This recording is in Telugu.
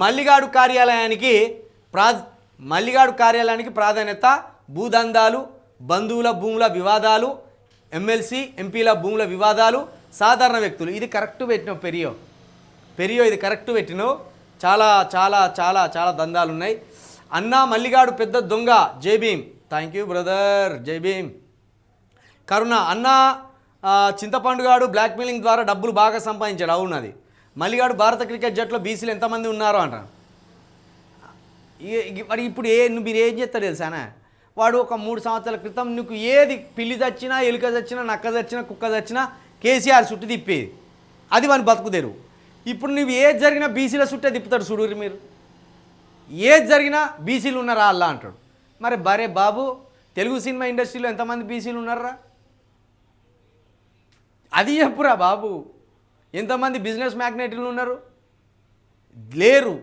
మల్లిగాడు కార్యాలయానికి మల్లిగాడు కార్యాలయానికి ప్రాధాన్యత, భూదందాలు, బంధువుల భూముల వివాదాలు, ఎమ్మెల్సీ ఎంపీల భూముల వివాదాలు, సాధారణ వ్యక్తులు. ఇది కరెక్ట్ పెట్టినావు పెరియో ఇది కరెక్ట్ పెట్టినావు. చాలా చాలా చాలా చాలా దందాలు ఉన్నాయి. అన్నా మల్లిగాడు పెద్ద దొంగ, జై భీమ్. థ్యాంక్ యూ బ్రదర్, జై భీమ్. కరుణ, అన్నా చింతపండుగాడు బ్లాక్మెయిలింగ్ ద్వారా డబ్బులు బాగా సంపాదించాడు. అవునది. మల్లిగాడు భారత క్రికెట్ జట్టులో బీసీలు ఎంతమంది ఉన్నారో అంటారు. మరి ఇప్పుడు మీరు ఏం చేస్తారు తెలుసానా? వాడు ఒక 3 సంవత్సరాల క్రితం నీకు ఏది పిల్లి చచ్చినా, ఎలుక చచ్చినా, నక్క చచ్చినా, కుక్క చచ్చినా కేసీఆర్ చుట్టూ తిప్పేది. అది వాని బతుకుదేరు. ఇప్పుడు నువ్వు ఏది జరిగినా బీసీల చుట్టే తిప్పుతాడు చూడుర్రి మీరు. ఏది జరిగినా బీసీలు ఉన్నారా అల్లా అంటాడు. మరి బరే బాబు, తెలుగు సినిమా ఇండస్ట్రీలో ఎంతమంది బీసీలు ఉన్నారా? అది చెప్పురా బాబు. ఎంతమంది బిజినెస్ మ్యాగ్నెట్లు ఉన్నారు? లేరు.